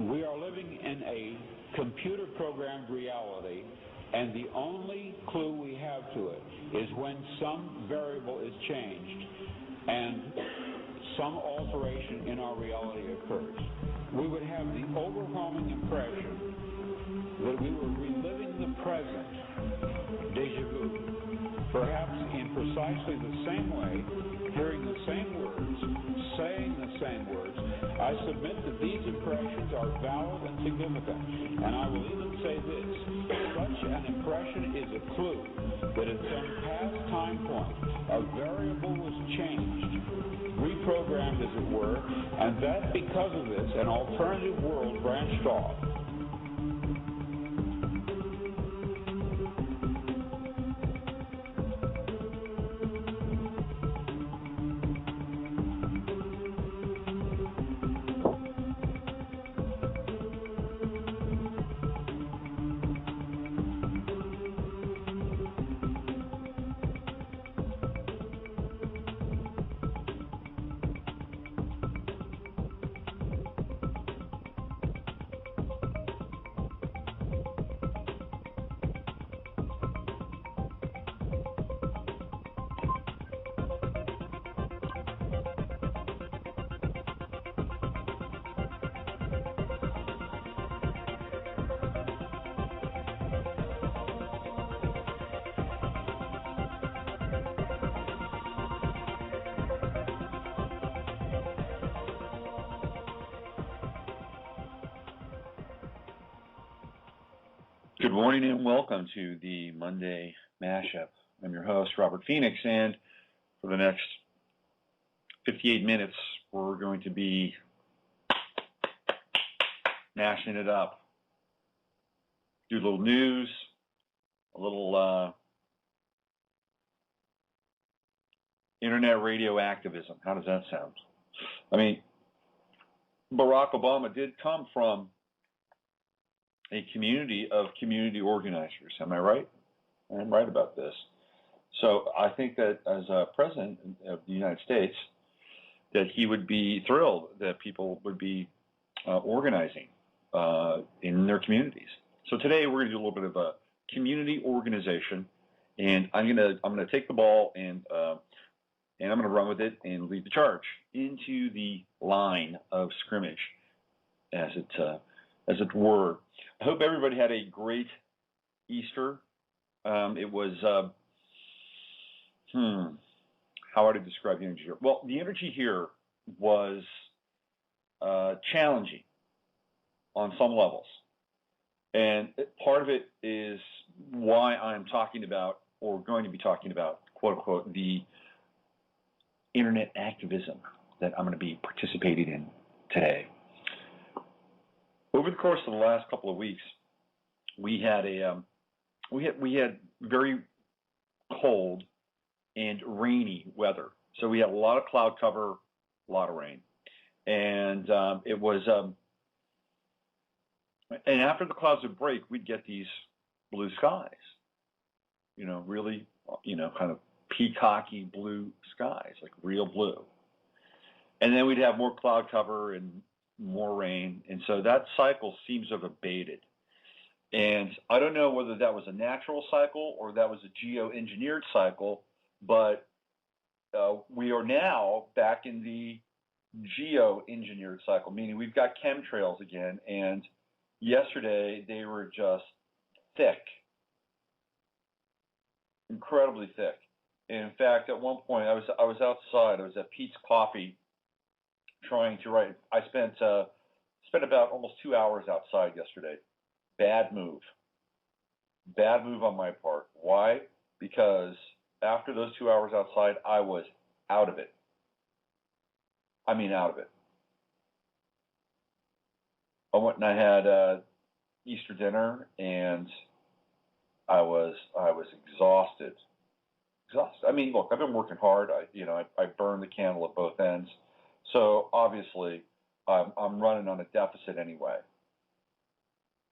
We are living in a computer-programmed reality, and the only clue we have to it is when some variable is changed and some alteration in our reality occurs. We would have the overwhelming impression that we were reliving the present, déjà vu, perhaps in precisely the same way, hearing the same words, saying the same words. I submit that these impressions are valid and significant, and I will even say this: such an impression is a clue that at some past time point, a variable was changed, reprogrammed as it were, and that because of this, an alternative world branched off. Good morning and welcome to the Monday Mashup. I'm your host, Robert Phoenix, and for the next 58 minutes, we're going to be mashing it up. Do a little news, a little internet radio activism. How does that sound? I mean, Barack Obama did come from a community of community organizers. Am I right? I'm right about this. So I think that as a president of the United States, that he would be thrilled that people would be organizing in their communities. So today we're going to do a little bit of a community organization, and I'm gonna take the ball and I'm going to run with it and lead the charge into the line of scrimmage, as it were. I hope everybody had a great Easter. It was, how would I describe the energy here? Well, the energy here was challenging on some levels. And part of it is why I'm talking about, or going to be talking about, quote unquote, the internet activism that I'm going to be participating in today. Over the course of the last couple of weeks, we had very cold and rainy weather. So we had a lot of cloud cover, a lot of rain, and it was. And after the clouds would break, we'd get these blue skies. You know, really, kind of peacocky blue skies, like real blue. And then we'd have more cloud cover and more rain, and so that cycle seems to have abated. And I don't know whether that was a natural cycle or that was a geo-engineered cycle, but we are now back in the geo-engineered cycle, meaning we've got chemtrails again, and yesterday they were just thick, incredibly thick. And in fact, at one point I was outside, I was at Pete's Coffee trying to write. I spent about almost 2 hours outside yesterday. Bad move on my part. Why? Because after those 2 hours outside, I was out of it. I mean, out of it. I went and I had Easter dinner, and I was exhausted. I mean, look, I've been working hard. I burned the candle at both ends. So obviously, I'm running on a deficit anyway.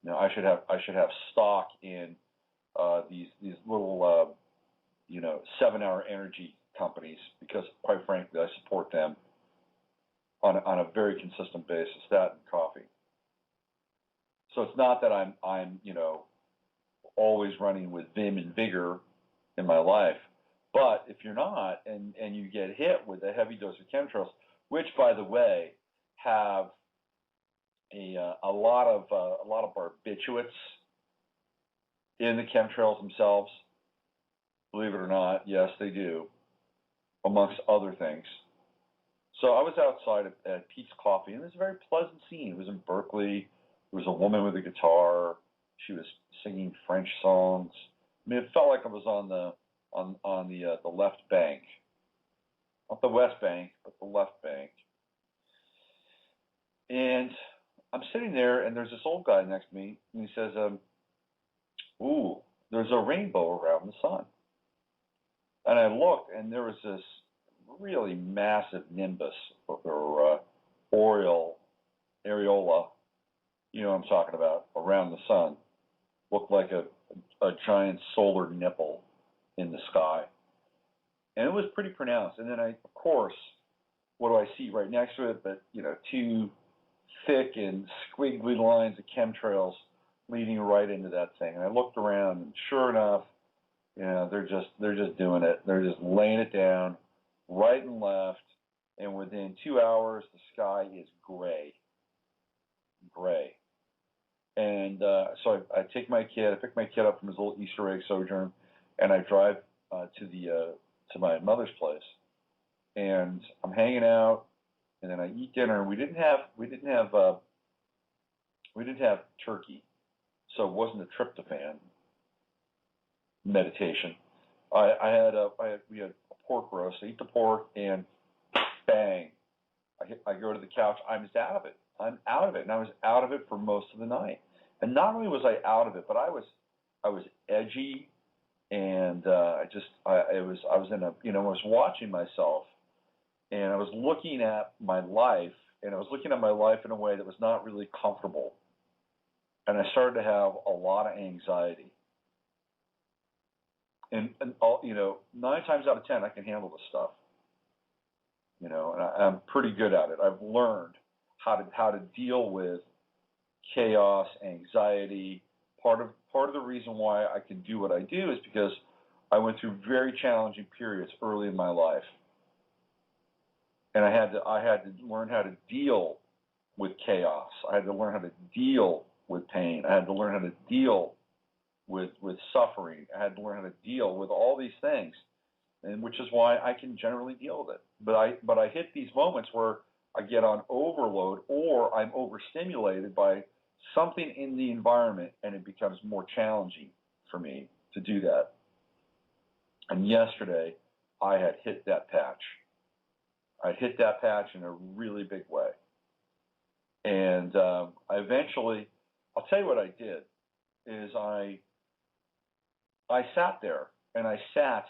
I should have stock in these little 7-hour energy companies, because quite frankly, I support them on a very consistent basis. That and coffee. So it's not that I'm always running with vim and vigor in my life. But if you're not, and you get hit with a heavy dose of chemtrails, which, by the way, have a lot of barbiturates in the chemtrails themselves. Believe it or not, yes, they do, amongst other things. So I was outside at Pete's Coffee, and it was a very pleasant scene. It was in Berkeley. There was a woman with a guitar. She was singing French songs. I mean, it felt like I was on the left bank, not the west bank, but the left bank. And I'm sitting there, and there's this old guy next to me, and he says, "Ooh, there's a rainbow around the sun." And I looked, and there was this really massive nimbus or areola, you know what I'm talking about, around the sun. Looked like a giant solar nipple in the sky. And it was pretty pronounced. And then of course, what do I see right next to it but, two thick and squiggly lines of chemtrails leading right into that thing. And I looked around, and sure enough, they're just doing it. They're just laying it down right and left. And within 2 hours, the sky is gray. And so I pick my kid up from his little Easter egg sojourn, and I drive to my mother's place, and I'm hanging out, and then I eat dinner. We didn't have turkey, so it wasn't a tryptophan meditation. We had a pork roast. I eat the pork, and bang, I go to the couch. I'm just out of it. I'm out of it, and I was out of it for most of the night. And not only was I out of it, but I was edgy, and I was watching myself, and I was looking at my life, and I was looking at my life in a way that was not really comfortable, and I started to have a lot of anxiety. And 9 times out of 10, I can handle this stuff, and I'm pretty good at it. I've learned how to deal with chaos, anxiety. Part of the reason why I can do what I do is because I went through very challenging periods early in my life, and I had to learn how to deal with chaos. I had to learn how to deal with pain. I had to learn how to deal with suffering. I had to learn how to deal with all these things, and which is why I can generally deal with it. But I hit these moments where I get on overload, or I'm overstimulated by something in the environment, and it becomes more challenging for me to do that. And yesterday, I had hit that patch. I hit that patch in a really big way. And I'll tell you what I did, is I sat there, and I sat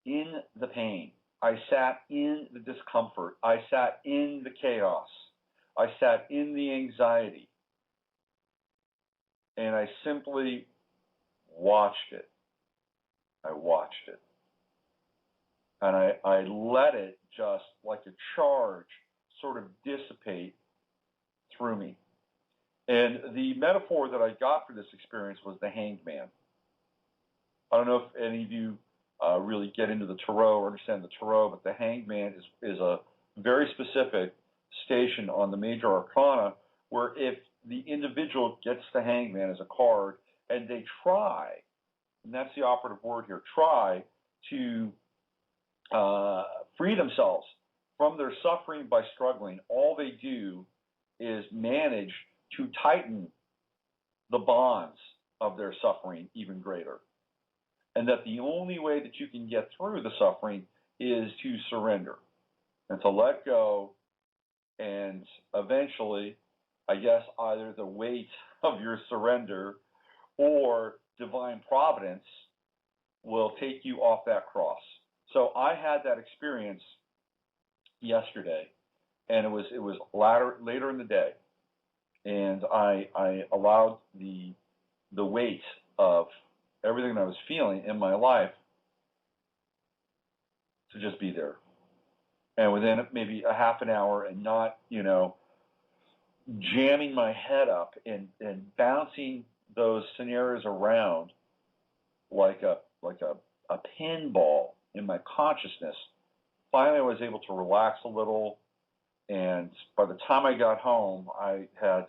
in the pain. I sat in the discomfort. I sat in the chaos. I sat in the anxiety. And I simply watched it. I watched it. And I let it just, like a charge, sort of dissipate through me. And the metaphor that I got for this experience was the hanged man. I don't know if any of you really get into the tarot or understand the tarot, but the hanged man is a very specific station on the major arcana where if the individual gets the hanged man as a card and they try, and that's the operative word here, try to free themselves from their suffering by struggling, all they do is manage to tighten the bonds of their suffering even greater. And that the only way that you can get through the suffering is to surrender and to let go, and eventually, I guess, either the weight of your surrender or divine providence will take you off that cross. So I had that experience yesterday, and it was later in the day, and I allowed the weight of everything that I was feeling in my life to just be there. And within maybe a half an hour, and not, jamming my head up and bouncing those scenarios around like a pinball in my consciousness. Finally, I was able to relax a little, and by the time I got home, I had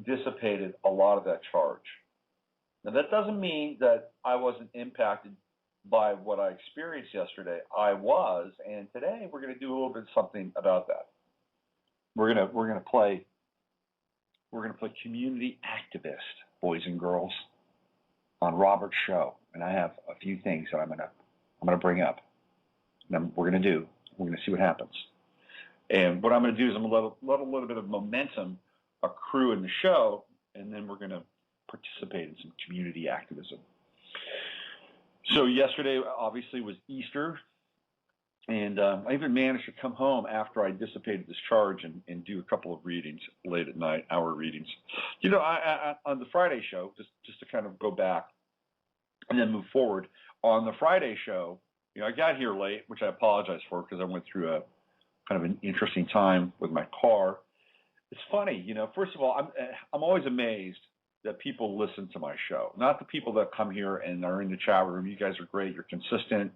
dissipated a lot of that charge. Now, that doesn't mean that I wasn't impacted by what I experienced yesterday. I was, and today we're going to do a little bit something about that. We're gonna play community activist, boys and girls, on Robert's show, and I have a few things that I'm gonna bring up. And we're gonna see what happens. And what I'm gonna do is I'm gonna let a little bit of momentum accrue in the show, and then we're gonna participate in some community activism. So yesterday, obviously, was Easter, and I even managed to come home after I dissipated this charge and do a couple of readings late at night, hour readings. You know, I on the Friday show, just to kind of go back and then move forward, on the Friday show, you know, I got here late, which I apologize for because I went through a kind of an interesting time with my car. It's funny, you know, first of all, I'm always amazed that people listen to my show. Not the people that come here and are in the chat room. You guys are great. You're consistent.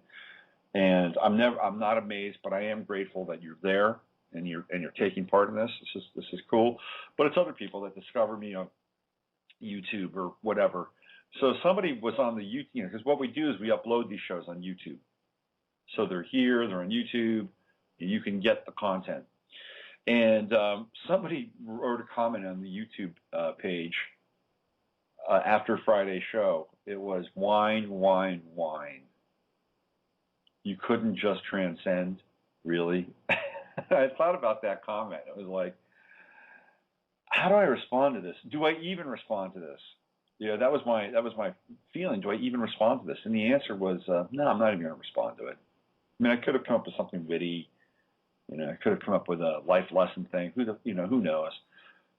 And I'm not amazed, but I am grateful that you're there and you're taking part in this. This is cool. But it's other people that discover me on YouTube or whatever. So somebody was on the YouTube, you know, because what we do is we upload these shows on YouTube. So they're here, they're on YouTube, and you can get the content. And somebody wrote a comment on the YouTube page after Friday's show. It was whine, whine, whine. You couldn't just transcend, really? I thought about that comment. It was like, how do I respond to this? Do I even respond to this? Yeah, that was my feeling. Do I even respond to this? And the answer was, no, I'm not even going to respond to it. I mean, I could have come up with something witty. You know, I could have come up with a life lesson thing. Who knows?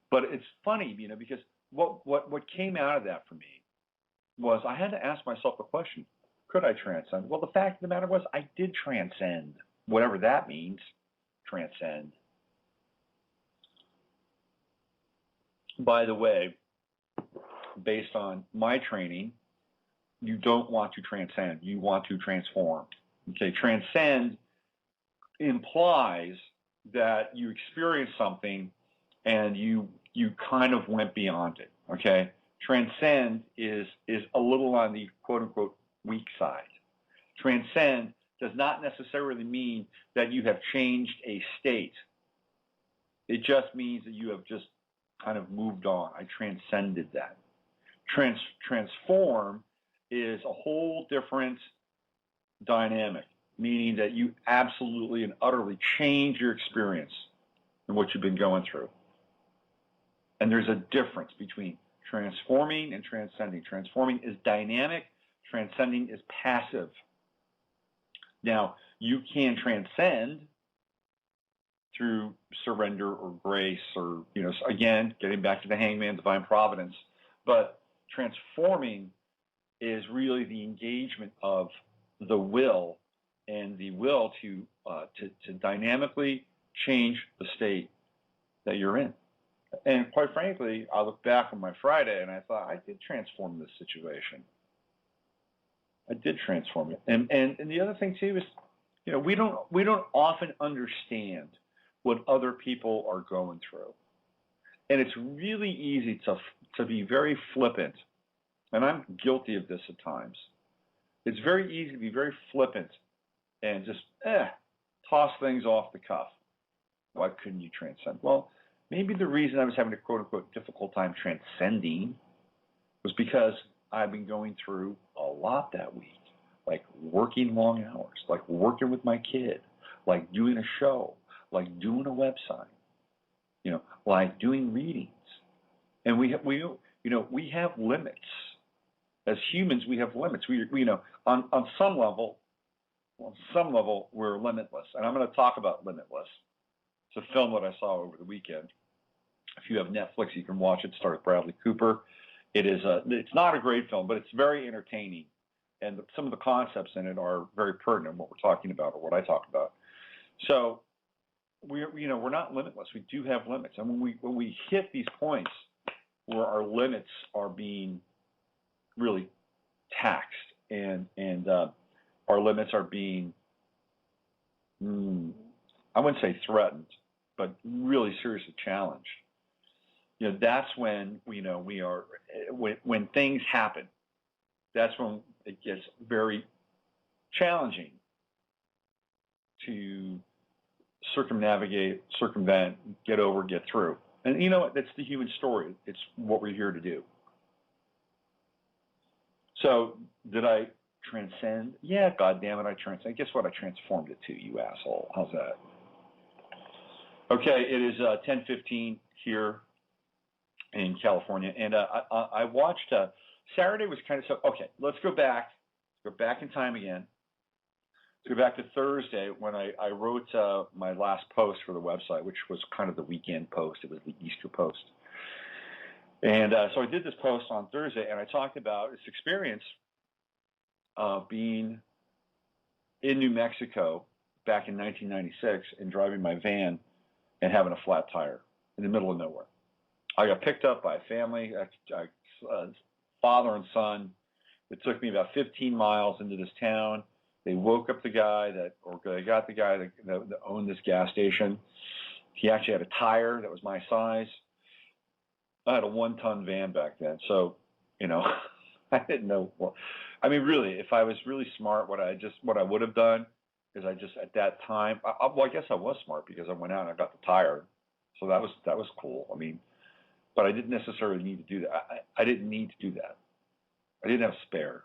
But it's funny, you know, because what came out of that for me was I had to ask myself the question, could I transcend? Well, the fact of the matter was I did transcend, whatever that means, transcend. By the way, based on my training, you don't want to transcend. You want to transform. Okay, transcend implies that you experienced something and you kind of went beyond it. Okay, transcend is a little on the quote unquote weak side. Transcend does not necessarily mean that you have changed a state. It just means that you have just kind of moved on. I transcended that. Transform is a whole different dynamic, meaning that you absolutely and utterly change your experience and what you've been going through. And there's a difference between transforming and transcending. Transforming is dynamic. Transcending is passive. Now, you can transcend through surrender or grace or, you know, again, getting back to the hangman, divine providence. But transforming is really the engagement of the will and the will to dynamically change the state that you're in. And quite frankly, I look back on my Friday and I thought, I did transform this situation. I did transform it. And the other thing too is, you know, we don't often understand what other people are going through. And it's really easy to be very flippant. And I'm guilty of this at times. It's very easy to be very flippant and just toss things off the cuff. Why couldn't you transcend? Well, maybe the reason I was having a quote-unquote difficult time transcending was because I've been going through a lot that week, like working long hours, like working with my kid, like doing a show, like doing a website, you know, like doing readings. And we have limits. As humans, we have limits. We you know, on some level, we're limitless. And I'm going to talk about Limitless. It's a film that I saw over the weekend. If you have Netflix, you can watch it. It stars Bradley Cooper. It's not a great film, but it's very entertaining. And some of the concepts in it are very pertinent, what we're talking about or what I talk about. So we're not limitless. We do have limits, and when we hit these points where our limits are being really taxed, and our limits are being, I wouldn't say threatened, but really seriously challenged. That's when we are when things happen. That's when it gets very challenging to circumvent, get over, get through. And you know what? That's the human story. It's what we're here to do. So did I transcend? Yeah, God damn it, I transcend. Guess what? I transformed it too, you asshole. How's that? Okay, it is 10:15 here in California, and I watched. Saturday was kind of so. Okay, let's go back. Go back in time again. Let's go back to Thursday when I wrote my last post for the website, which was kind of the weekend post. It was the Easter post. And so I did this post on Thursday, and I talked about this experience of being in New Mexico back in 1996 and driving my van and having a flat tire in the middle of nowhere. I got picked up by a family, father and son. It took me about 15 miles into this town. They woke up the guy they got the guy that owned this gas station. He actually had a tire that was my size. I had a 1-ton van back then, so I didn't know. Well, I mean, really, if I was really smart, what I would have done is I at that time. I guess I was smart because I went out and I got the tire, so that was cool. I mean, but I didn't necessarily need to do that. I didn't need to do that. I didn't have a spare.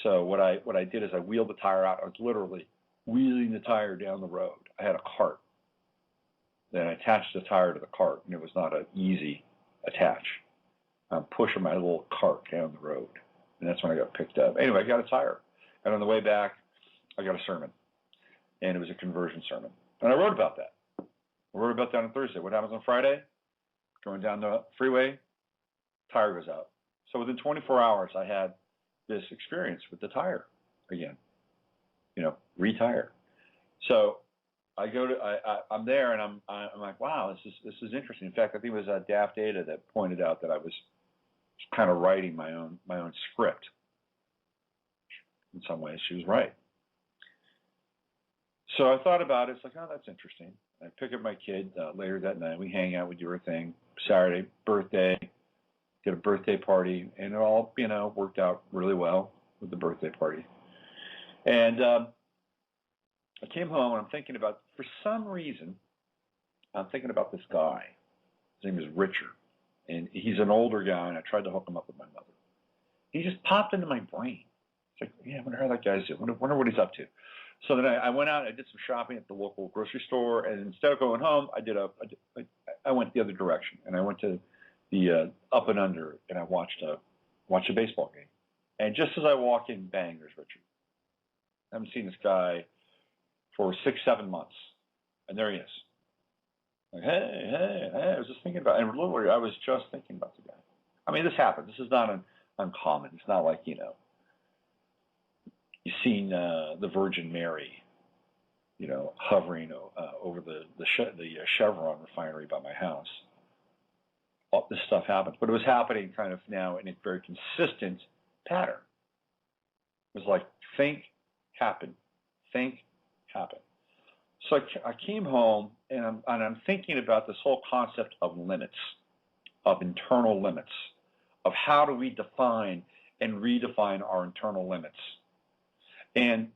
So what I did is I wheeled the tire out. I was literally wheeling the tire down the road. I had a cart. Then I attached the tire to the cart, and it was not an easy attach. I'm pushing my little cart down the road, and that's when I got picked up. Anyway, I got a tire, and on the way back, I got a sermon, and it was a conversion sermon, and I wrote about that. I wrote about that on Thursday. What happens on Friday? Going down the freeway, tire goes out. So within 24 hours, I had this experience with the tire again, retire. So I go to, I'm there, and I'm like, wow, this is interesting. In fact, I think it was Daft Data that pointed out that I was kind of writing my own script. In some ways, she was right. So I thought about it. It's like, oh, that's interesting. I pick up my kid later that night. We hang out. We do our thing. Saturday, birthday. Did a birthday party, and it all, worked out really well with the birthday party. And I came home, and I'm thinking about, for some reason, I'm thinking about this guy. His name is Richard, and he's an older guy, and I tried to hook him up with my mother. He just popped into my brain. It's like, yeah, I wonder how that guy's doing. I wonder what he's up to. So then I went out, I did some shopping at the local grocery store, and instead of going home, I went the other direction, and I went to the Up and Under, and I watched a baseball game. And just as I walk in, bang, there's Richard. I haven't seen this guy for 6-7 months, and there he is. Like, hey, I was just thinking about it. And literally, I was just thinking about the guy. I mean, this happens. This is not uncommon. It's not like, you've seen the Virgin Mary, hovering over the Chevron refinery by my house. All this stuff happens, but it was happening kind of now in a very consistent pattern. It was like, think, happen, think, happen. So I came home, and I'm thinking about this whole concept of limits, of internal limits, of how do we define and redefine our internal limits. And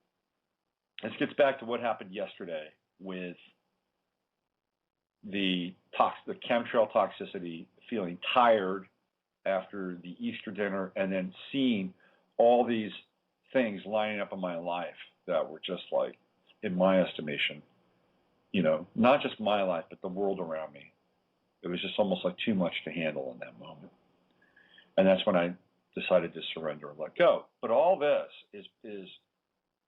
this gets back to what happened yesterday with the chemtrail toxicity, feeling tired after the Easter dinner, and then seeing all these things lining up in my life that were just like, in my estimation, not just my life, but the world around me. It was just almost like too much to handle in that moment. And that's when I decided to surrender and let go. But all this is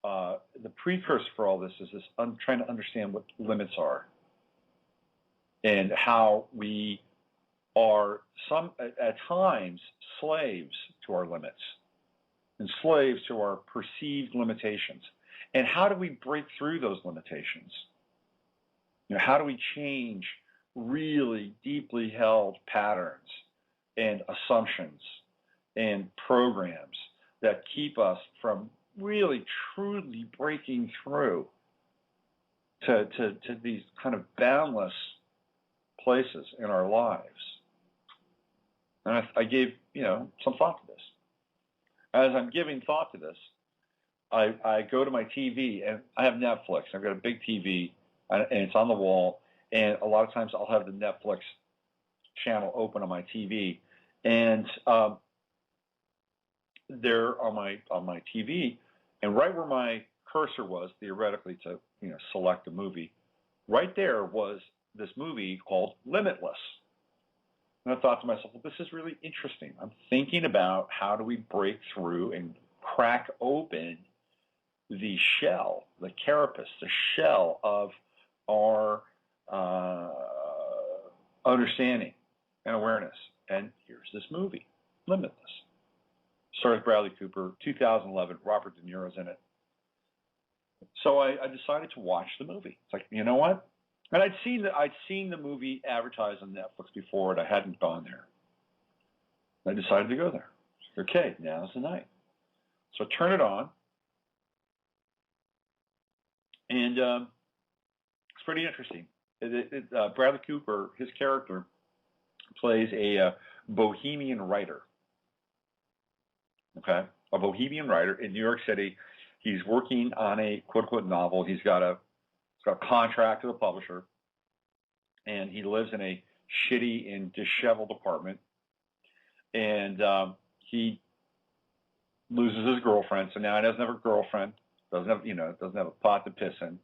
the precursor for all this is this trying to understand what limits are, and how we are at times slaves to our limits and slaves to our perceived limitations. And how do we break through those limitations? how do we change really deeply held patterns and assumptions and programs that keep us from really truly breaking through to these kind of boundless places in our lives? And I gave, some thought to this. As I'm giving thought to this, I go to my TV, and I have Netflix. I've got a big TV, and it's on the wall, and a lot of times I'll have the Netflix channel open on my TV, and there on my TV, and right where my cursor was, theoretically, to select a movie, right there was this movie called Limitless. And I thought to myself, well, this is really interesting. I'm thinking about how do we break through and crack open the shell, the carapace, the shell of our understanding and awareness. And here's this movie, Limitless. Stars Bradley Cooper, 2011, Robert De Niro's in it. So I decided to watch the movie. It's like, you know what? And I'd seen the movie advertised on Netflix before, and I hadn't gone there. I decided to go there. Okay, now's the night. So I turn it on, and it's pretty interesting. Bradley Cooper, his character, plays a bohemian writer. Okay, a bohemian writer in New York City. He's working on a quote-unquote novel. He's got a contract with a publisher, and he lives in a shitty and disheveled apartment. And he loses his girlfriend, so now he doesn't have a girlfriend, doesn't have a pot to piss in.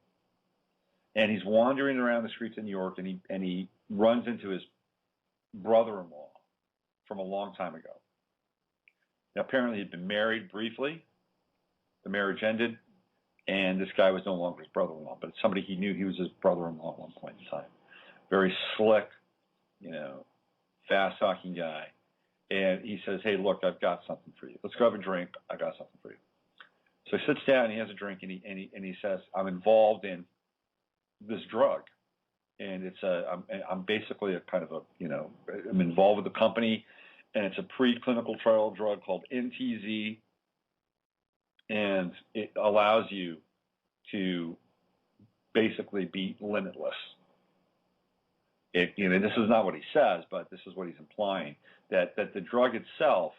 And he's wandering around the streets of New York, and he runs into his brother-in-law from a long time ago. Now, apparently he'd been married briefly. The marriage ended, and this guy was no longer his brother-in-law, but it's somebody he knew. He was his brother-in-law at one point in time. Very slick, fast-talking guy. And he says, hey, look, I've got something for you. Let's go have a drink. I got something for you. So he sits down, and he has a drink, and he says, I'm involved in this drug. And it's I'm basically a kind of I'm involved with the company, and it's a preclinical trial drug called NTZ, and it allows you to basically be limitless. This is not what he says, but this is what he's implying, that the drug itself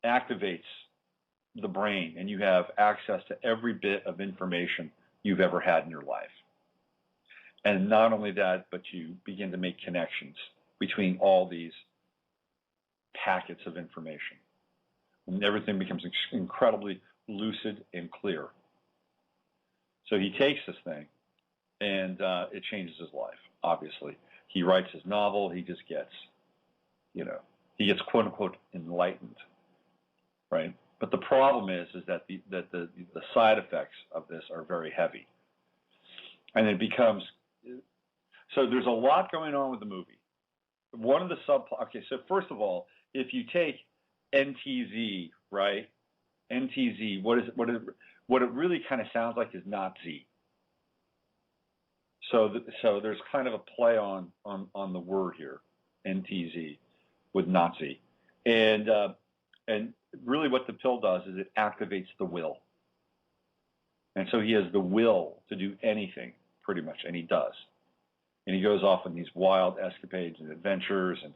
activates the brain, and you have access to every bit of information you've ever had in your life. And not only that, but you begin to make connections between all these packets of information. And everything becomes incredibly lucid and clear. So he takes this thing, and it changes his life, obviously. He writes his novel. He just gets, he gets quote-unquote enlightened, right? But the problem is that the side effects of this are very heavy. And it becomes, so there's a lot going on with the movie. One of the okay, so first of all, if you take NTZ, right? NTZ, what it really kind of sounds like is Nazi. So there's kind of a play on the word here, NTZ, with Nazi. And really what the pill does is it activates the will. And so he has the will to do anything, pretty much, and he does. And he goes off on these wild escapades and adventures, and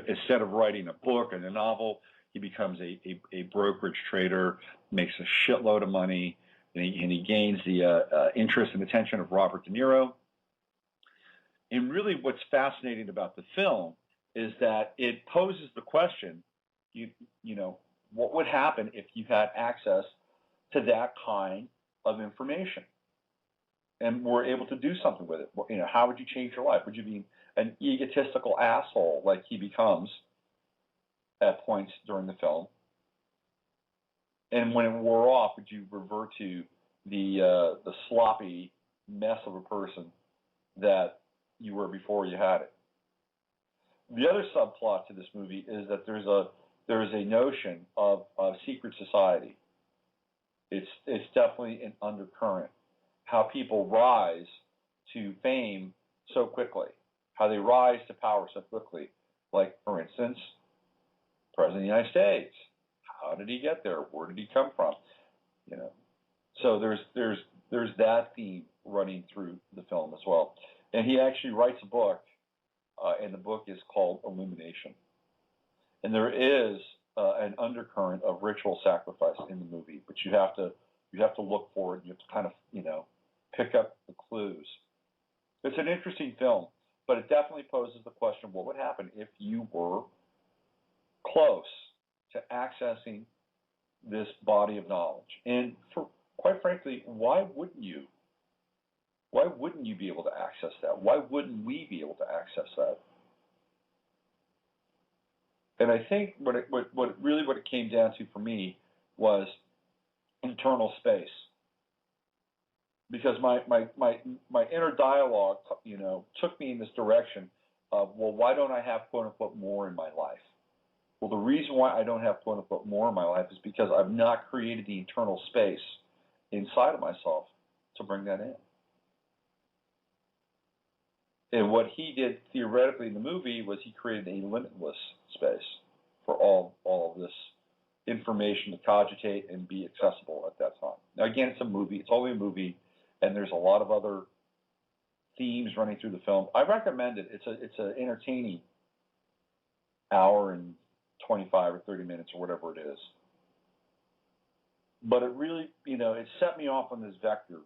instead of writing a book and a novel, he becomes a brokerage trader, makes a shitload of money, and he gains the interest and attention of Robert De Niro. And really what's fascinating about the film is that it poses the question, what would happen if you had access to that kind of information and were able to do something with it? How would you change your life? Would you be an egotistical asshole like he becomes at points during the film? And when it wore off, would you revert to the sloppy mess of a person that you were before you had it? The other subplot to this movie is that there is a notion of secret society. It's definitely an undercurrent. How people rise to fame so quickly, how they rise to power so quickly. Like, for instance, President of the United States. How did he get there? Where did he come from? You know, so there's that theme running through the film as well. And he actually writes a book, and the book is called Illumination. And there is an undercurrent of ritual sacrifice in the movie, but you have to look for it. You have to kind of, you know, pick up the clues. It's an interesting film, but it definitely poses the question: what would happen if you were close to accessing this body of knowledge? And quite frankly, why wouldn't you? Why wouldn't you be able to access that? Why wouldn't we be able to access that? And I think what it came down to for me was internal space, because my inner dialogue, you know, took me in this direction of, well, why don't I have quote unquote more in my life? Well, the reason why I don't have quote unquote more in my life is because I've not created the internal space inside of myself to bring that in. And what he did theoretically in the movie was he created a limitless space for all of this information to cogitate and be accessible at that time. Now, again, it's a movie. It's only a movie, and there's a lot of other themes running through the film. I recommend it. It's an entertaining hour and 25 or 30 minutes or whatever it is. But it really, you know, it set me off on this vector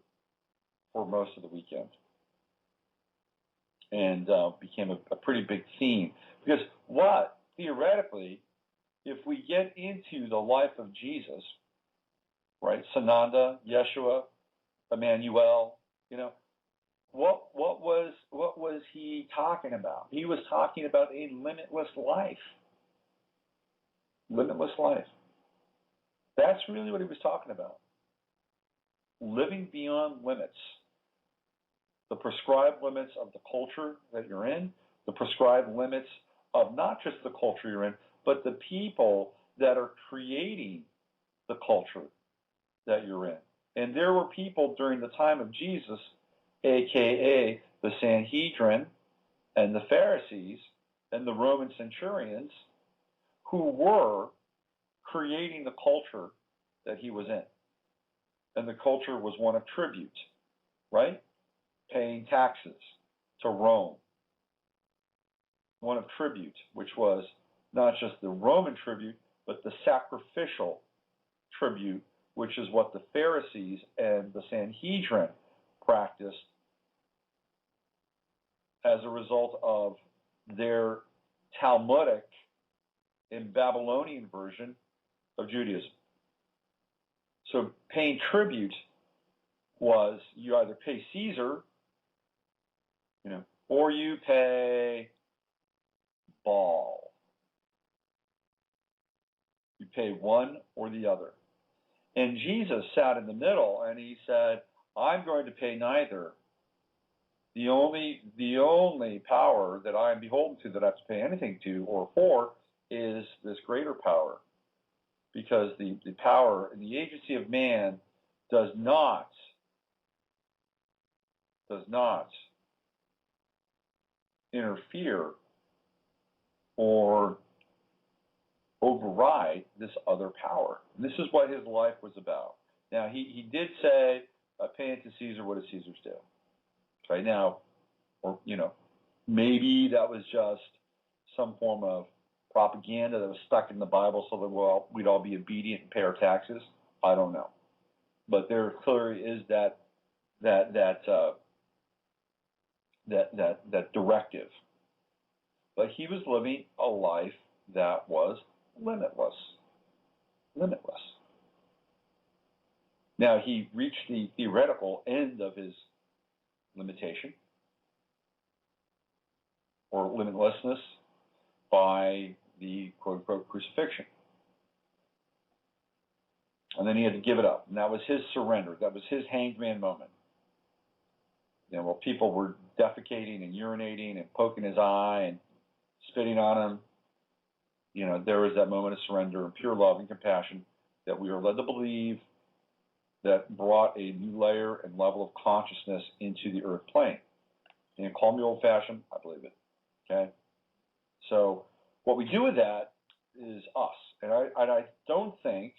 for most of the weekend. And became a pretty big theme. Because theoretically, if we get into the life of Jesus, right, Sananda, Yeshua, Emmanuel, you know, what was he talking about? He was talking about a limitless life. Limitless life. That's really what he was talking about. Living beyond limits. The prescribed limits of the culture that you're in, the prescribed limits of not just the culture you're in, but the people that are creating the culture that you're in. And there were people during the time of Jesus, a.k.a. the Sanhedrin and the Pharisees and the Roman centurions, who were creating the culture that he was in. And the culture was one of tribute, right? Paying taxes to Rome. One of tribute, which was not just the Roman tribute, but the sacrificial tribute, which is what the Pharisees and the Sanhedrin practiced as a result of their Talmudic and Babylonian version of Judaism. So paying tribute was you either pay Caesar, you know, or you pay Baal. You pay one or the other. And Jesus sat in the middle and he said, I'm going to pay neither. The only power that I am beholden to, that I have to pay anything to or for, is this greater power. Because the power and the agency of man does not interfere or override this other power. And this is what his life was about. Now, he did say, pay unto Caesar what is Caesar's due. Right now, or, you know, maybe that was just some form of propaganda that was stuck in the Bible so that, well, we'd all be obedient and pay our taxes. I don't know. But there clearly is that directive. But he was living a life that was limitless. Limitless. Now, he reached the theoretical end of his limitation or limitlessness by the quote-unquote crucifixion. And then he had to give it up. And that was his surrender. That was his hangman moment. You know, while people were defecating and urinating and poking his eye and spitting on him, you know, there was that moment of surrender and pure love and compassion that we are led to believe that brought a new layer and level of consciousness into the earth plane. And call me old-fashioned, I believe it. Okay? So what we do with that is us. And I don't think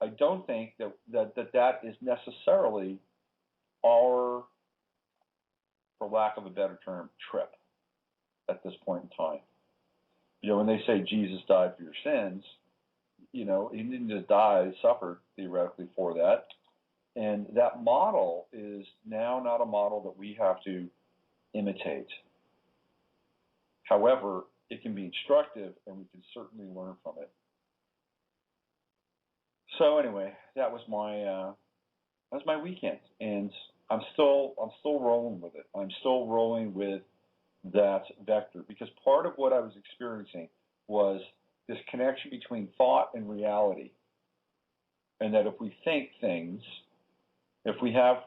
that is necessarily our, for lack of a better term, trip at this point in time. You know, when they say Jesus died for your sins, you know, he didn't just die, he suffered theoretically for that. And that model is now not a model that we have to imitate. However, it can be instructive, and we can certainly learn from it. So anyway, that was my weekend, and I'm still rolling with it. I'm still rolling with that vector, because part of what I was experiencing was this connection between thought and reality, and that if we think things, if we have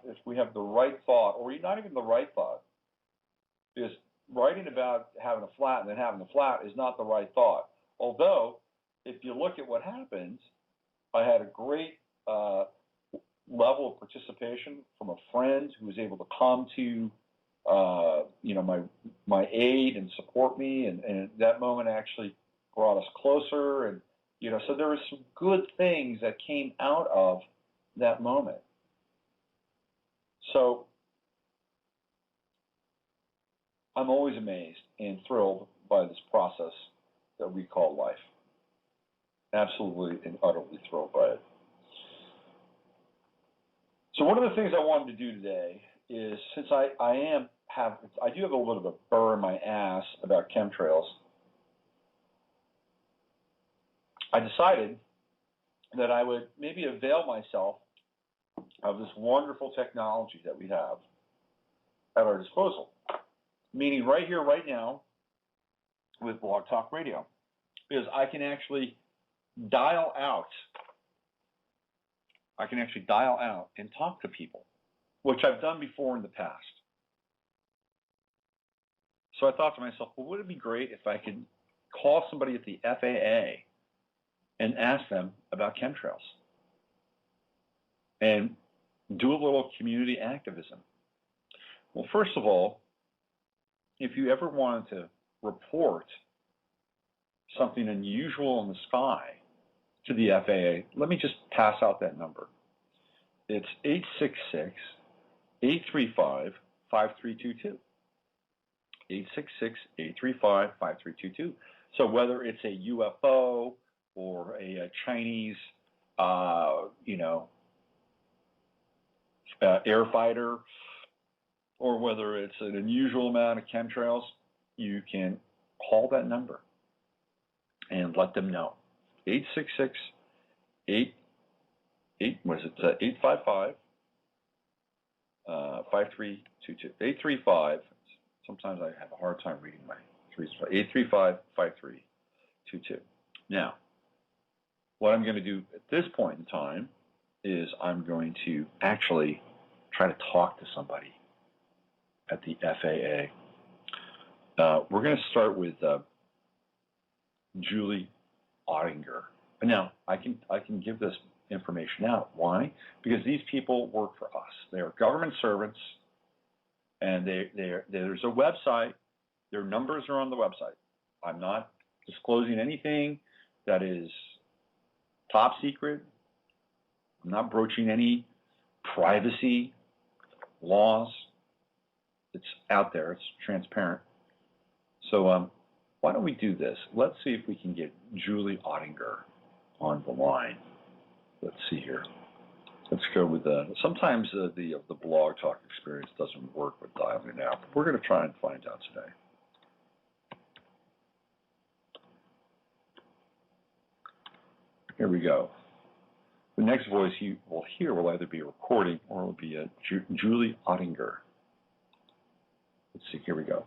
the right thought, or not even the right thought, because writing about having a flat and then having the flat is not the right thought. Although, if you look at what happened, I had a great level of participation from a friend who was able to come to my aid and support me, and that moment actually brought us closer, and so there were some good things that came out of that moment. So I'm always amazed and thrilled by this process that we call life. Absolutely and utterly thrilled by it. So one of the things I wanted to do today is, since I do have a little bit of a burr in my ass about chemtrails, I decided that I would maybe avail myself of this wonderful technology that we have at our disposal. Meaning right here, right now, with Blog Talk Radio, because I can actually dial out and talk to people, which I've done before in the past. So I thought to myself, well, wouldn't it be great if I could call somebody at the FAA and ask them about chemtrails and do a little community activism? Well, first of all, if you ever wanted to report something unusual in the sky to the FAA, let me just pass out that number. It's 866-835-5322. 866-835-5322. So whether it's a UFO or a Chinese, air fighter, or whether it's an unusual amount of chemtrails, you can call that number and let them know. 855-5322. 835. Sometimes I have a hard time reading my 835-5322. Now, what I'm going to do at this point in time is I'm going to actually try to talk to somebody at the FAA. We're going to start with Julie Ottinger. Now, I can give this information out. Why? Because these people work for us. They are government servants, and there's a website. Their numbers are on the website. I'm not disclosing anything that is top secret. I'm not broaching any privacy laws. It's out there. It's transparent. So why don't we do this? Let's see if we can get Julie Ottinger on the line. Let's see here. Let's go with sometimes the blog talk experience doesn't work with dialing it out. But we're going to try and find out today. Here we go. The next voice you will hear will either be a recording or it will be a Julie Ottinger. Let's see. Here we go.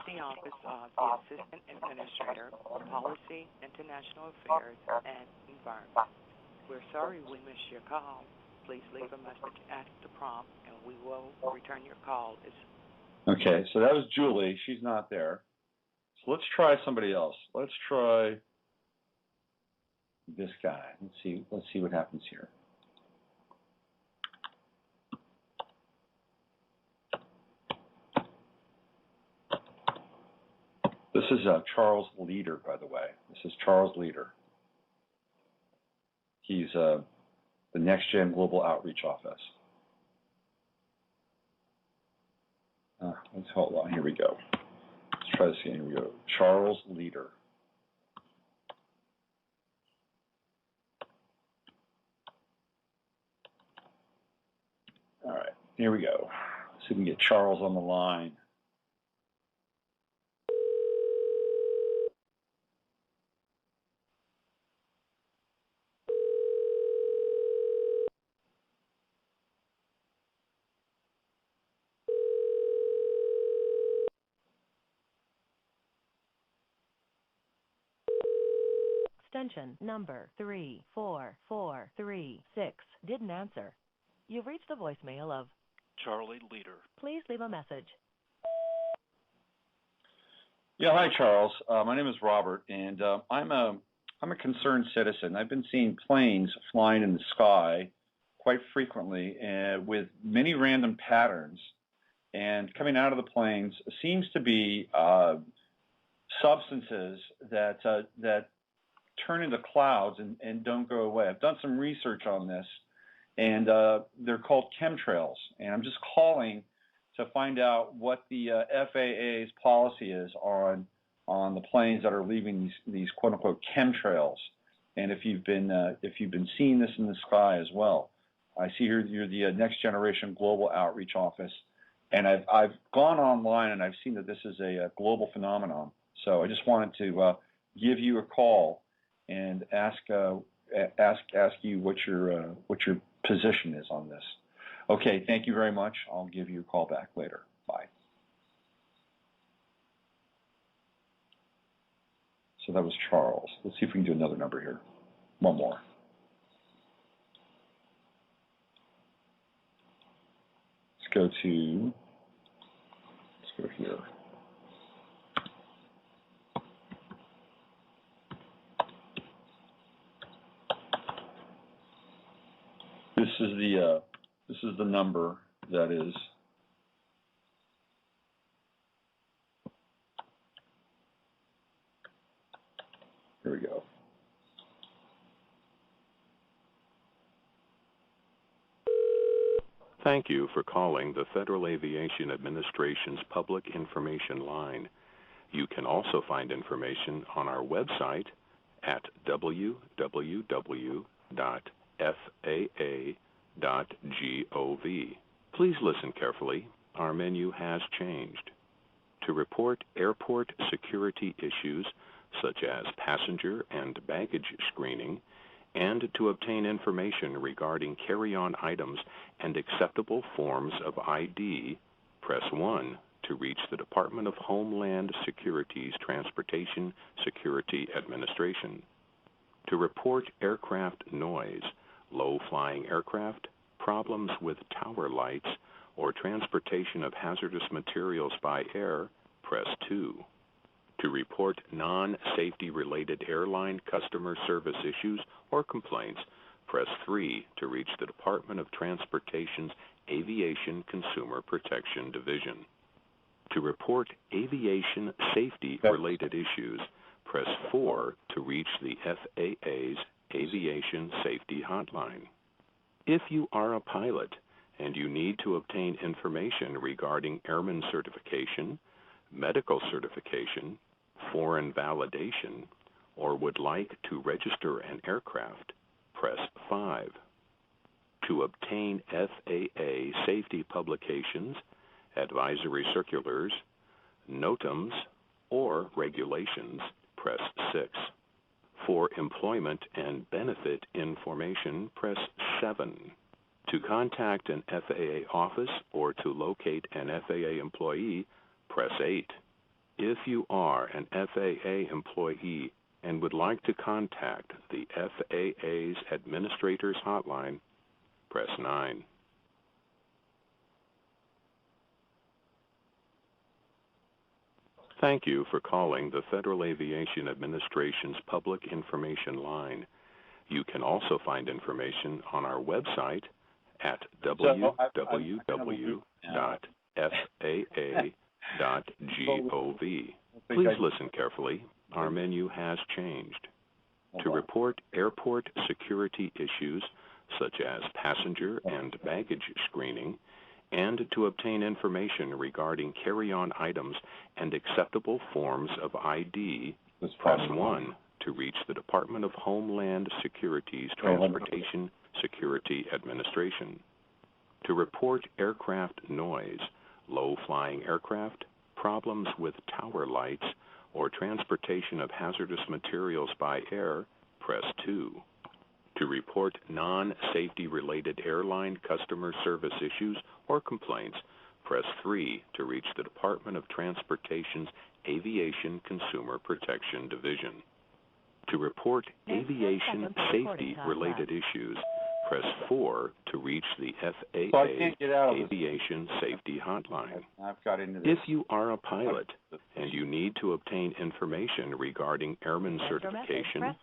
The Office of the Assistant Administrator for Policy, International Affairs, and Environment. We're sorry we missed your call. Please leave a message at the prompt, and we will return your call. Okay, so that was Julie. She's not there. So let's try somebody else. Let's try this guy. Let's see what happens here. This is Charles Leader, by the way. This is Charles Leader. He's the Next Gen Global Outreach Office. Let's hold on. Here we go. Let's try this again. Here we go. Charles Leader. All right. Here we go. Let's see if we can get Charles on the line. Extension number 34436 didn't answer. You've reached the voicemail of Charlie Leader. Please leave a message. Yeah, hi Charles. My name is Robert, and I'm a concerned citizen. I've been seeing planes flying in the sky quite frequently, with many random patterns. And coming out of the planes seems to be substances that turn into clouds and don't go away. I've done some research on this, and they're called chemtrails. And I'm just calling to find out what the FAA's policy is on the planes that are leaving these quote unquote chemtrails, and if you've been seeing this in the sky as well. I see here you're the Next Generation Global Outreach Office, and I've gone online and I've seen that this is a global phenomenon. So I just wanted to give you a call and ask you what your position is on this. Okay, thank you very much. I'll give you a call back later. Bye. So that was Charles. Let's see if we can do another number here. One more. Let's go here. This is the number that is here we go. Thank you for calling the Federal Aviation Administration's Public Information Line. You can also find information on our website at www.faa.gov. Please listen carefully. Our menu has changed. To report airport security issues such as passenger and baggage screening, and to obtain information regarding carry-on items and acceptable forms of ID, press 1 to reach the Department of Homeland Security's Transportation Security Administration. To report aircraft noise, low-flying aircraft, problems with tower lights, or transportation of hazardous materials by air, press 2. To report non-safety-related airline customer service issues or complaints, press 3 to reach the Department of Transportation's Aviation Consumer Protection Division. To report aviation safety-related issues, press 4 to reach the FAA's Aviation Safety Hotline. If you are a pilot and you need to obtain information regarding airman certification, medical certification, foreign validation, or would like to register an aircraft, press 5. To obtain FAA safety publications, advisory circulars, NOTAMs, or regulations, press 6. For employment and benefit information, press 7. To contact an FAA office or to locate an FAA employee, press 8. If you are an FAA employee and would like to contact the FAA's Administrators Hotline, press 9. Thank you for calling the Federal Aviation Administration's Public Information Line. You can also find information on our website at www.faa.gov. Please listen carefully. Our menu has changed. To report airport security issues such as passenger and baggage screening, and to obtain information regarding carry-on items and acceptable forms of ID, press 1 to reach the Department of Homeland Security's Transportation Security Administration. To report aircraft noise, low-flying aircraft, problems with tower lights, or transportation of hazardous materials by air, press 2. To report non-safety-related airline customer service issues or complaints, press 3 to reach the Department of Transportation's Aviation Consumer Protection Division. To report aviation safety-related issues, press 4 to reach the FAA Aviation Safety Hotline. If you are a pilot and you need to obtain information regarding airman certification,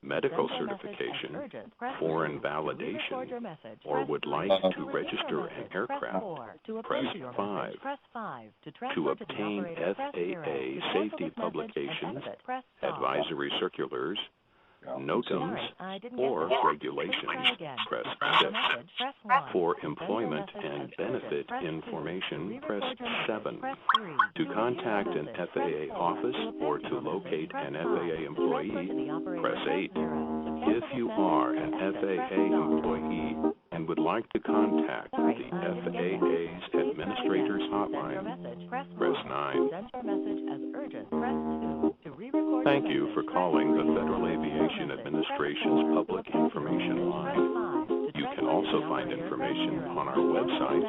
medical certification, foreign validation, or would like to register an aircraft, press 5. To obtain FAA safety publications, advisory circulars, NOTAMs, or regulations, press 6. For employment and benefit information, press 7. To contact an FAA office or to locate an FAA employee, press 8. If you are an FAA employee and would like to contact the FAA's Administrators Hotline, press 9. Thank you for calling the Federal Aviation Administration's Public Information Line. You can also find information on our website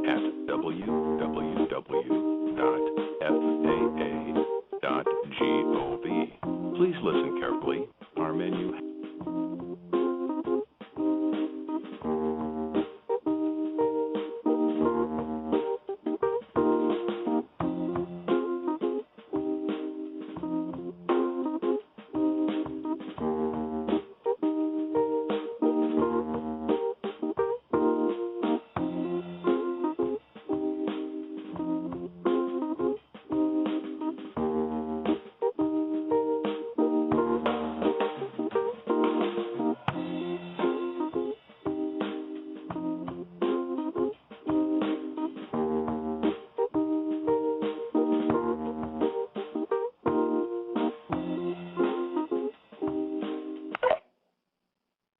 at www.faa.gov. Please listen carefully. Our menu.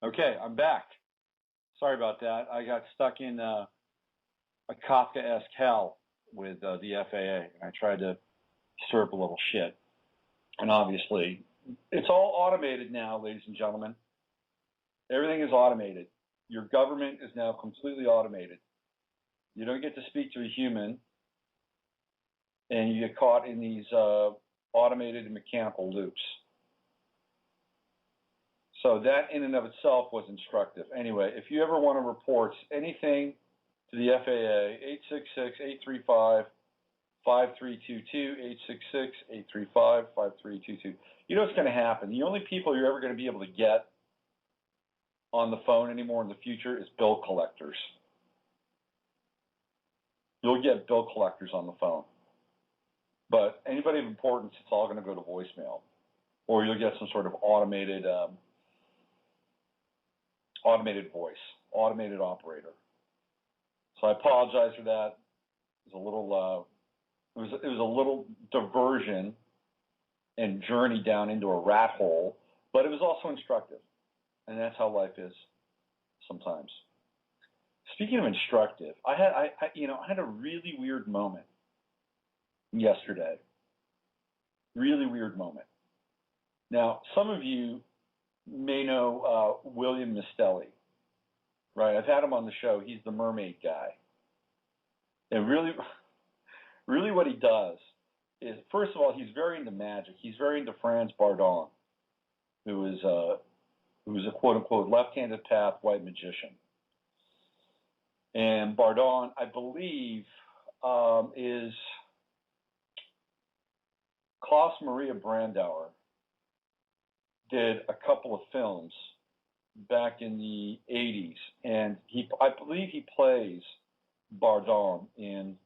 Okay, I'm back. Sorry about that. I got stuck in a Kafkaesque hell with the FAA, and I tried to stir up a little shit. And obviously, it's all automated now, ladies and gentlemen. Everything is automated. Your government is now completely automated. You don't get to speak to a human, and you get caught in these automated and mechanical loops. So that in and of itself was instructive. Anyway, if you ever want to report anything to the FAA, 866-835-5322, 866-835-5322. You know what's going to happen? The only people you're ever going to be able to get on the phone anymore in the future is bill collectors. You'll get bill collectors on the phone. But anybody of importance, it's all going to go to voicemail. Or you'll get some sort of automated voice, automated operator. So I apologize for that. It was a little diversion and journey down into a rat hole, but it was also instructive, and that's how life is sometimes. Speaking of instructive, I had a really weird moment yesterday. Really weird moment. Now, some of you may know William Mistelli, right? I've had him on the show. He's the mermaid guy. And really what he does is, first of all, he's very into magic. He's very into Franz Bardon. who is a quote-unquote left-handed path white magician. And Bardon, I believe, is Klaus Maria Brandauer did a couple of films back in the 80s, and I believe he plays Bardon in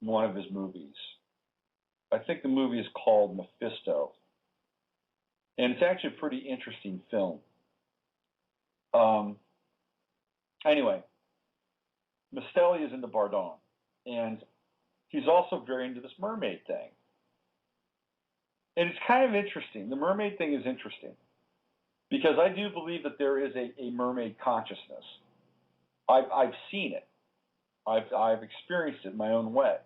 one of his movies. I think the movie is called Mephisto, and it's actually a pretty interesting film. Anyway, Mastelli is into Bardon, and he's also very into this mermaid thing. And it's kind of interesting. The mermaid thing is interesting because I do believe that there is a mermaid consciousness. I've seen it. I've experienced it in my own way.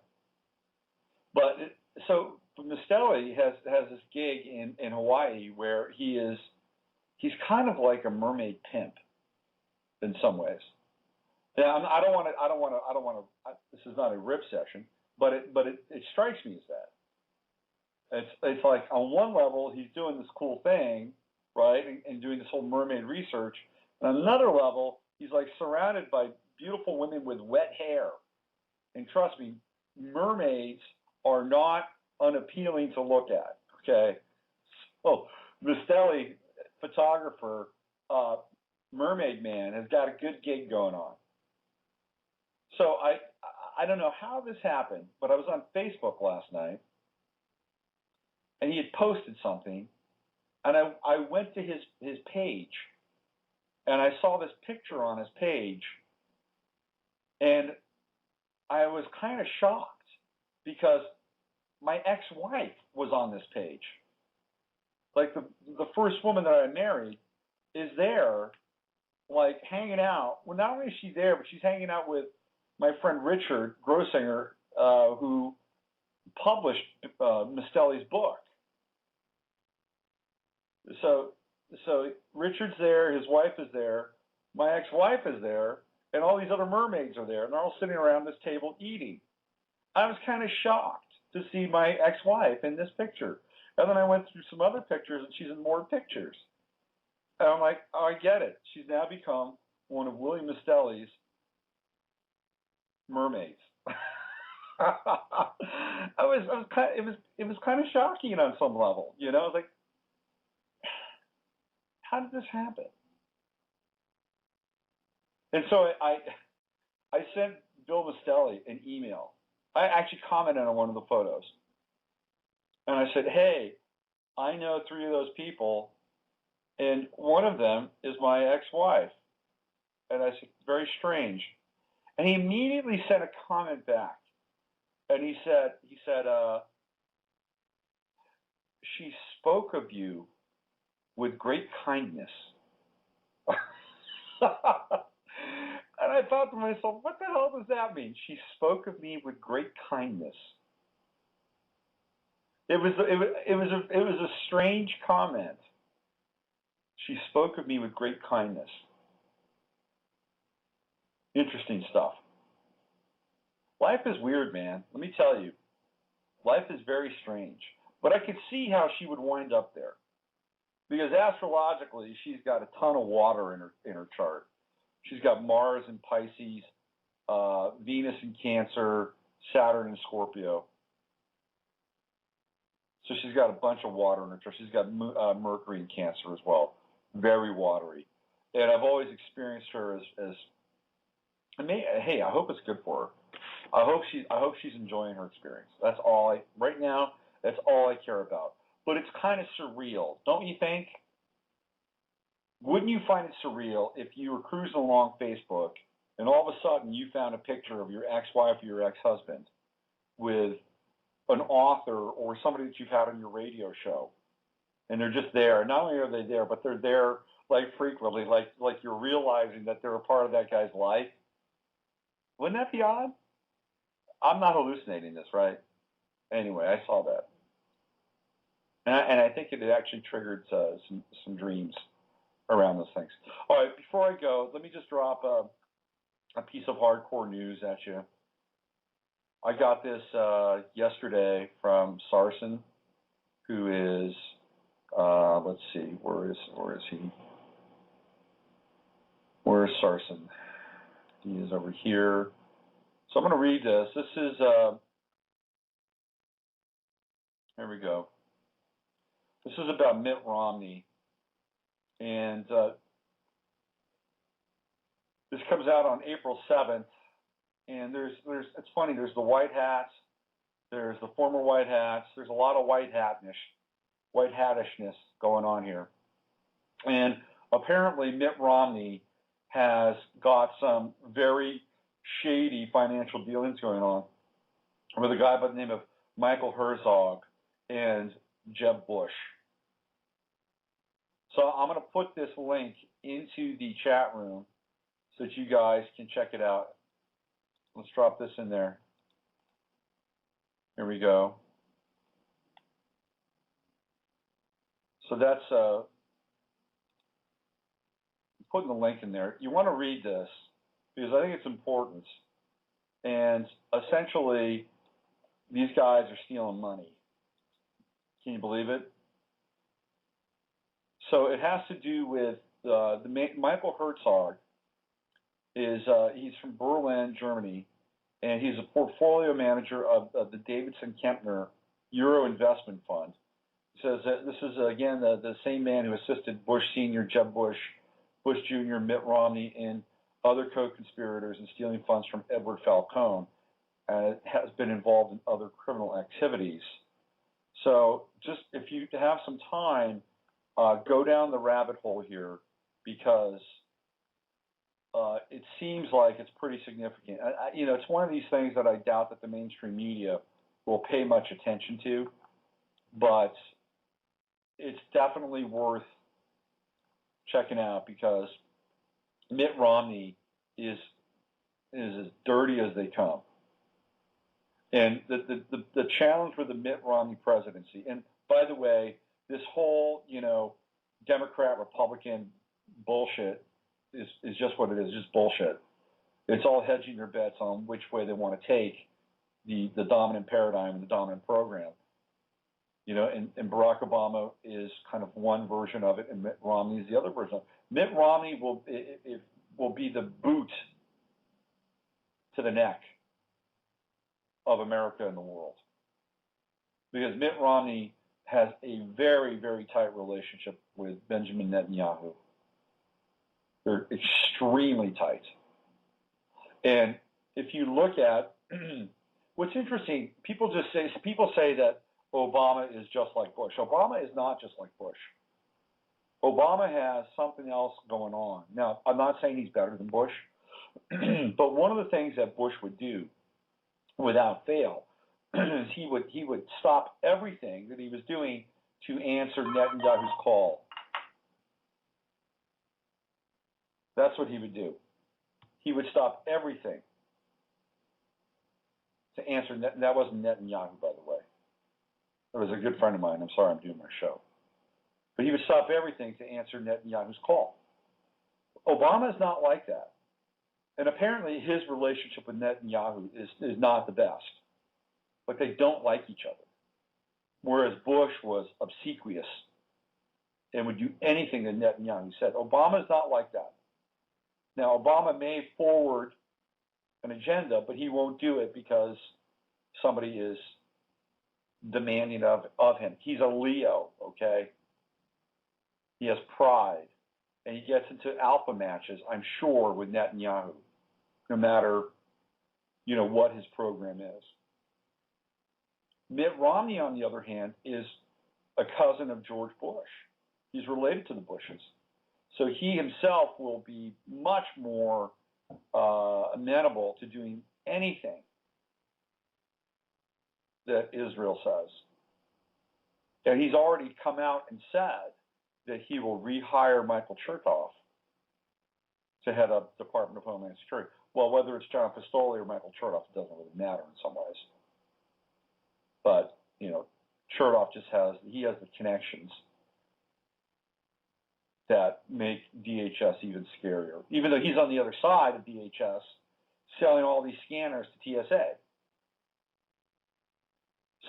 But so Mastelli has this gig in Hawaii where he's kind of like a mermaid pimp in some ways. Yeah, I don't want to. This is not a rip session, but it strikes me as that. It's like on one level he's doing this cool thing, right, and doing this whole mermaid research. And on another level, he's like surrounded by beautiful women with wet hair. And trust me, mermaids are not unappealing to look at. Okay, so Mastelli, photographer, mermaid man, has got a good gig going on. So I don't know how this happened, but I was on Facebook last night, and he had posted something, and I went to his page, and I saw this picture on his page, and I was kind of shocked because my ex-wife was on this page. Like the first woman that I married is there, like hanging out. Well, not only is she there, but she's hanging out with my friend Richard Grossinger, who published Mastelli's book. So Richard's there, his wife is there, my ex-wife is there, and all these other mermaids are there, and they're all sitting around this table eating. I was kind of shocked to see my ex-wife in this picture. And then I went through some other pictures, and she's in more pictures. And I'm like, oh, I get it. She's now become one of William Mastelli's mermaids. It was kind of shocking on some level, you know. I was like, how did this happen? And so I sent Bill Mastelli an email. I actually commented on one of the photos, and I said, hey, I know 3 of those people, and one of them is my ex-wife. And I said, very strange. And he immediately sent a comment back. And he said, she spoke of you with great kindness. And I thought to myself, what the hell does that mean? She spoke of me with great kindness. It was a strange comment. She spoke of me with great kindness. Interesting stuff. Life is weird, man. Let me tell you. Life is very strange. But I could see how she would wind up there. Because astrologically, she's got a ton of water in her chart. She's got Mars in Pisces, Venus in Cancer, Saturn in Scorpio. So she's got a bunch of water in her chart. She's got Mercury in Cancer as well. Very watery. And I've always experienced her as hey, I hope it's good for her. I hope she's enjoying her experience. That's all right now, that's all I care about. But it's kind of surreal, don't you think? Wouldn't you find it surreal if you were cruising along Facebook and all of a sudden you found a picture of your ex-wife or your ex-husband with an author or somebody that you've had on your radio show, and they're just there? Not only are they there, but they're there like frequently, like you're realizing that they're a part of that guy's life. Wouldn't that be odd? I'm not hallucinating this, right? Anyway, I saw that. And I think it actually triggered some dreams around those things. All right, before I go, let me just drop a piece of hardcore news at you. I got this yesterday from Sarson, who is Let's see, where is he? Where is Sarson? He is over here. So I'm going to read this. This is, here we go. This is about Mitt Romney. And this comes out on April 7th. And it's funny, there's the white hats, there's the former white hats, there's a lot of white hattishness going on here. And apparently Mitt Romney has got some very shady financial dealings going on with a guy by the name of Michael Herzog and Jeb Bush. So I'm going to put this link into the chat room so that you guys can check it out. Let's drop this in there. Here we go. So that's putting the link in there. You want to read this because I think it's important. And essentially, these guys are stealing money. Can you believe it? So it has to do with Michael Herzog. He's from Berlin, Germany, and he's a portfolio manager of the Davidson Kempner Euro Investment Fund. He says that this is, again, the same man who assisted Bush Sr., Jeb Bush, Bush Jr., Mitt Romney, and other co-conspirators in stealing funds from Edward Falcone, and has been involved in other criminal activities. So just if you have some time, go down the rabbit hole here because it seems like it's pretty significant. It's one of these things that I doubt that the mainstream media will pay much attention to, but it's definitely worth checking out because Mitt Romney is as dirty as they come. And the challenge for the Mitt Romney presidency, and by the way, this whole, Democrat-Republican bullshit is just what it is, just bullshit. It's all hedging their bets on which way they want to take the dominant paradigm and the dominant program. And Barack Obama is kind of one version of it, and Mitt Romney is the other version of it. Mitt Romney will be the boot to the neck of America and the world. Because Mitt Romney has a very, very tight relationship with Benjamin Netanyahu. They're extremely tight. And if you look at what's interesting, people say that Obama is just like Bush. Obama is not just like Bush. Obama has something else going on. Now, I'm not saying he's better than Bush, but one of the things that Bush would do without fail is he would stop everything that he was doing to answer Netanyahu's call. That's what he would do. He would stop everything to answer. That wasn't Netanyahu, by the way. That was a good friend of mine. I'm sorry I'm doing my show. But he would stop everything to answer Netanyahu's call. Obama is not like that. And apparently his relationship with Netanyahu is not the best. Like they don't like each other. Whereas Bush was obsequious and would do anything that Netanyahu said. Obama is not like that. Now, Obama may forward an agenda, but he won't do it because somebody is demanding of him. He's a Leo, okay? He has pride. And he gets into alpha matches, I'm sure, with Netanyahu, no matter, what his program is. Mitt Romney, on the other hand, is a cousin of George Bush. He's related to the Bushes. So he himself will be much more amenable to doing anything that Israel says. And he's already come out and said that he will rehire Michael Chertoff to head up the Department of Homeland Security. Well, whether it's John Pistole or Michael Chertoff, it doesn't really matter in some ways. But, Chertoff has the connections that make DHS even scarier, even though he's on the other side of DHS selling all these scanners to TSA.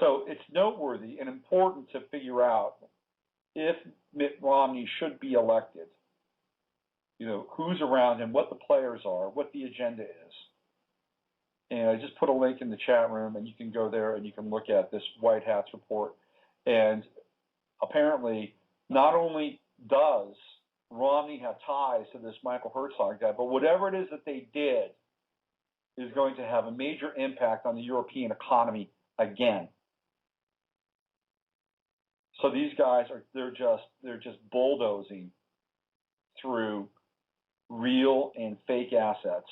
So it's noteworthy and important to figure out if Mitt Romney should be elected, who's around him, what the players are, what the agenda is. And I just put a link in the chat room, and you can go there and you can look at this White Hats report. And apparently, not only does Romney have ties to this Michael Herzog guy, but whatever it is that they did is going to have a major impact on the European economy again. So these guys they're just bulldozing through real and fake assets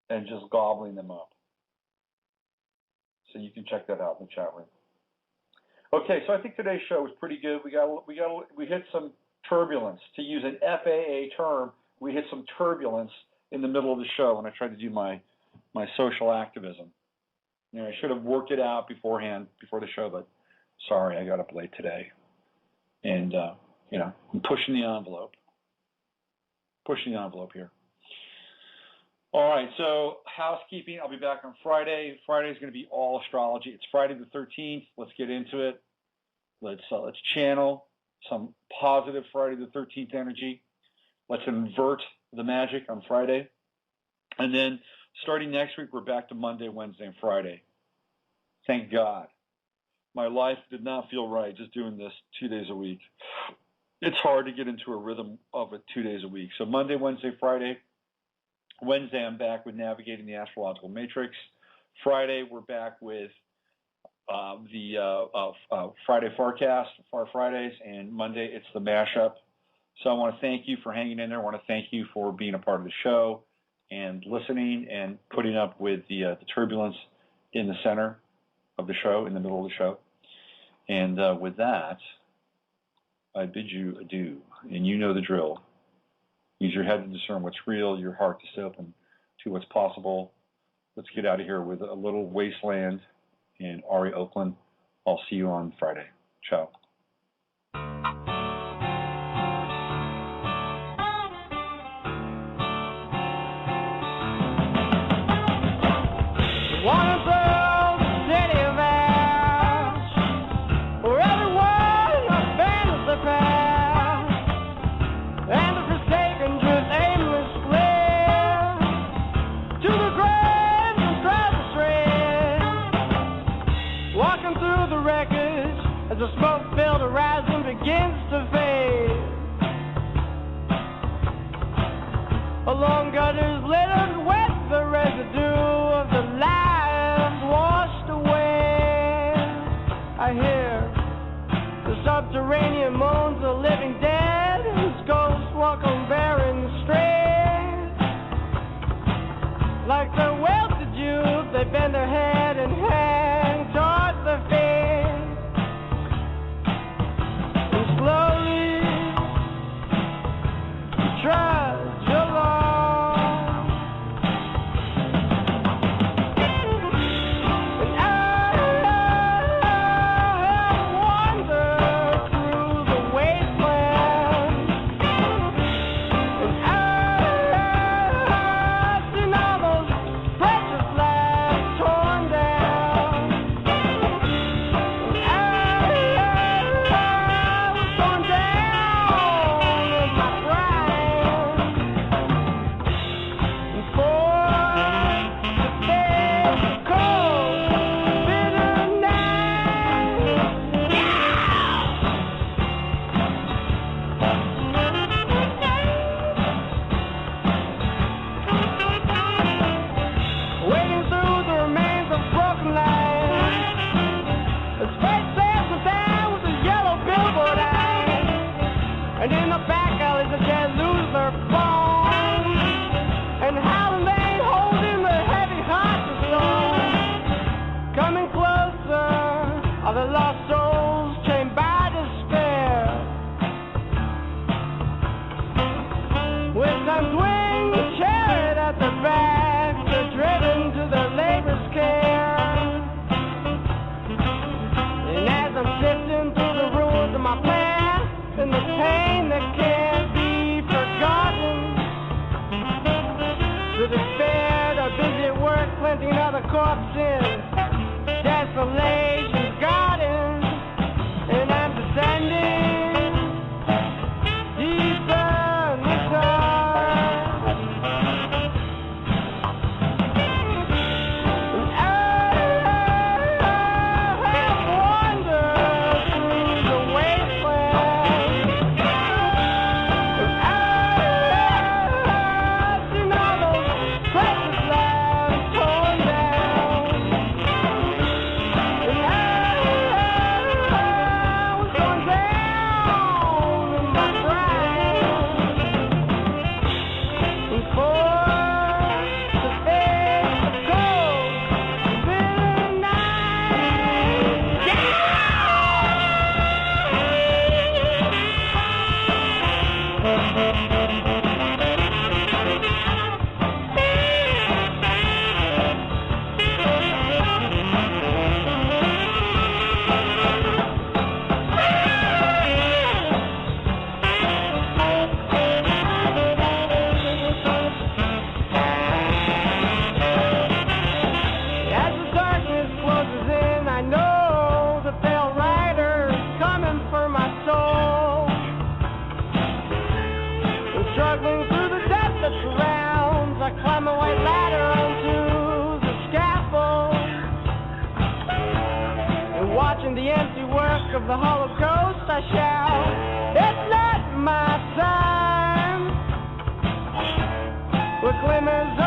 and just gobbling them up. So you can check that out in the chat room. Okay, so I think today's show was pretty good. We hit some turbulence. To use an FAA term, we hit some turbulence in the middle of the show when I tried to do my social activism. I should have worked it out beforehand, before the show, but sorry, I got up late today. And, I'm pushing the envelope. Pushing the envelope here. All right, so housekeeping. I'll be back on Friday. Friday is going to be all astrology. It's Friday the 13th. Let's get into it. Let's channel some positive Friday the 13th energy. Let's invert the magic on Friday. And then starting next week, we're back to Monday, Wednesday, and Friday. Thank God. My life did not feel right just doing this 2 days a week. It's hard to get into a rhythm of it 2 days a week. So Monday, Wednesday, Friday. Wednesday, I'm back with Navigating the Astrological Matrix. Friday, we're back with the Friday Forecast, Far Fridays, and Monday, it's the Mashup. So I want to thank you for hanging in there. I want to thank you for being a part of the show and listening and putting up with the turbulence in the center of the show, in the middle of the show. And with that, I bid you adieu. And you know the drill. Use your head to discern what's real, your heart to stay open to what's possible. Let's get out of here with a little Wasteland and Ari Oakland. I'll see you on Friday. Ciao. As the smoke-filled horizon begins to fade, along gutters littered with the residue of the lives washed away, I hear the subterranean moans of living dead whose ghosts walk on barren streets. Like the wealthy Jews, they bend their head and hang towards the feet. Trudge along, and I wander through the wasteland, and I've seen all those precious lives torn down, and I was torn down with my pride. And in the back alleys the dead lose their bones, and howling they holding the heavy hearts of stone. Coming closer are the lost souls chained by despair, with some swing chariot at their back, they're driven to their labor's care. And as I'm sifting through the ruins of my past and the pain that can't be forgotten, the despair, the busy at work planting other corpses, desolation's garden, and I'm descending and the empty work of the Holocaust, I shout, it's not my sign. With glimmers